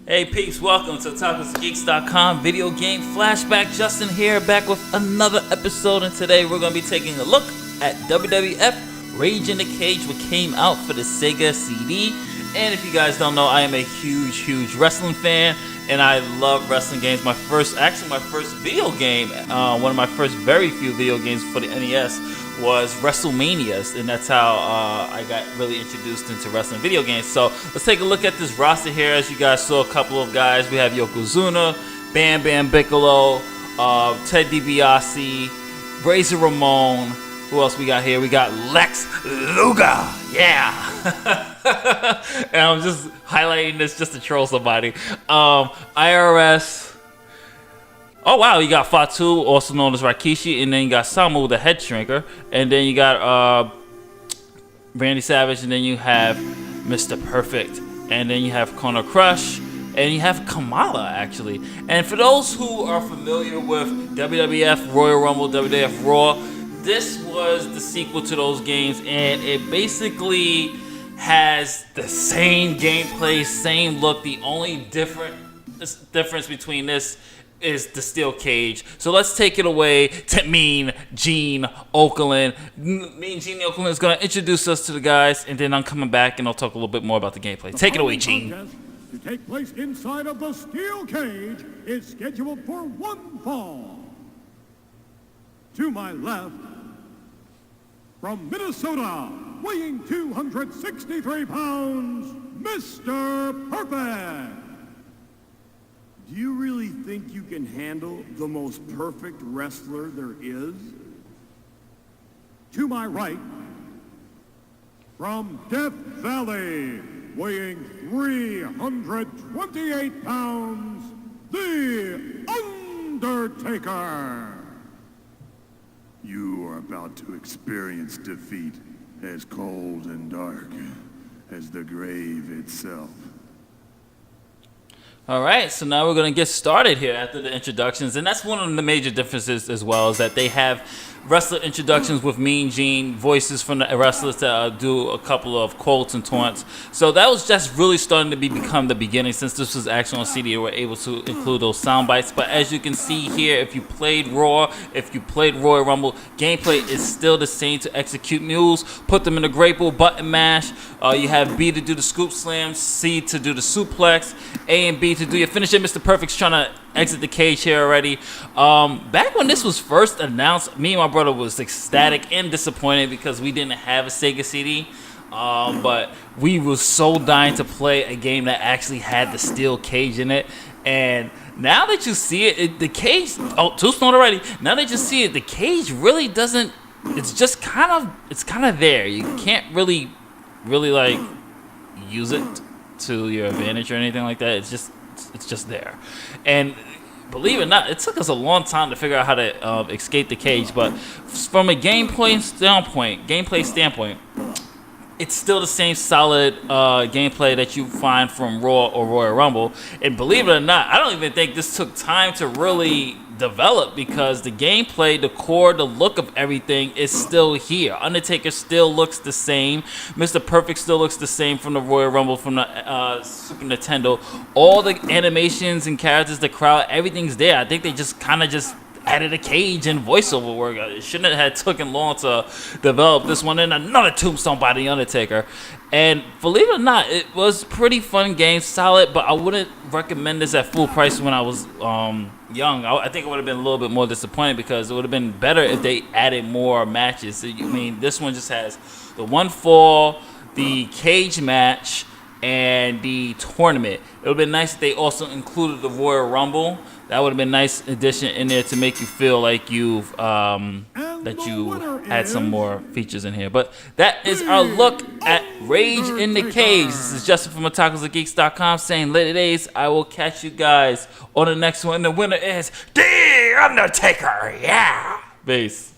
Hey peeps, welcome to TalkersGeeks.com Video Game Flashback. Justin here, back with another episode, and today we're going to be taking a look at WWF Rage in the Cage, what came out for the Sega CD. And if you guys don't know, I am a huge wrestling fan, and I love wrestling games. My first video game, one of my first very few video games for the NES was WrestleManias, and that's how I got really introduced into wrestling video games. So let's take a look at this roster here. As you guys saw, a couple of guys. We have Yokozuna, Bam Bam Bigelow, Ted DiBiase, Razor Ramon. Who else we got here? We got Lex Luger. Yeah. And I'm just highlighting this just to troll somebody. IRS. Oh wow, you got Fatu, also known as Rikishi, and then you got Samu, the head shrinker, and then you got Randy Savage, and then you have Mr. Perfect, and then you have Kona Crush, and you have Kamala, actually. And for those who are familiar with WWF Royal Rumble, WWF Raw, this was the sequel to those games, and it basically has the same gameplay, same look. The only difference between this is the steel cage. So let's take it away to Mean Gene Okerlund. Mean Gene Okerlund is going to introduce us to the guys, and then I'm coming back and I'll talk a little bit more about the gameplay. Take it away, Gene. To take place inside of the steel cage is scheduled for one fall. To my left, from Minnesota, weighing 263 pounds, Mr. Perfect. Do you really think you can handle the most perfect wrestler there is? To my right, from Death Valley, weighing 328 pounds, The Undertaker. You are about to experience defeat as cold and dark as the grave itself. All right, so now we're going to get started here after the introductions, and that's one of the major differences as well, is that they have wrestler introductions with Mean Gene, voices from the wrestlers that do a couple of quotes and taunts. So that was just really starting to become the beginning. Since this was actually on CD, they were able to include those sound bites. But as you can see here, if you played Raw, if you played Royal Rumble, gameplay is still the same to execute moves, put them in the grapple, button mash. You have B to do the scoop slam, C to do the suplex, A and B to do your finisher. Mr. Perfect's trying to exit the cage here already. Back when this was first announced, me and my brother was ecstatic and disappointed because we didn't have a Sega CD. But we were so dying to play a game that actually had the steel cage in it. And now that you see it, the cage, Tombstone already. Now that you see it, the cage really doesn't, it's just kind of there. You can't really like use it to your advantage or anything like that. It's just there. And believe it or not, it took us a long time to figure out how to escape the cage, but from a gameplay standpoint, it's still the same solid gameplay that you find from Raw or Royal Rumble. And believe it or not, I don't even think this took time to really develop, because the gameplay, the core, the look of everything is still here. Undertaker still looks the same. Mr. Perfect still looks the same from the Royal Rumble, from the Super Nintendo. All the animations and characters, the crowd, everything's there. I think they just kind of added a cage and voiceover work. It shouldn't have taken long to develop this one. And another tombstone by The Undertaker. And believe it or not, it was pretty fun game, solid, but I wouldn't recommend this at full price when I was young. I think I would have been a little bit more disappointed, because it would have been better if they added more matches. So, this one just has the one fall, the cage match, and the tournament. It would have been nice if they also included the Royal Rumble. That would have been a nice addition in there to make you feel like you had some more features in here. But that is our look at Rage in the Cage. This is Justin from TalkersGeeks.com saying later days. I will catch you guys on the next one. The winner is The Undertaker. Yeah. Peace.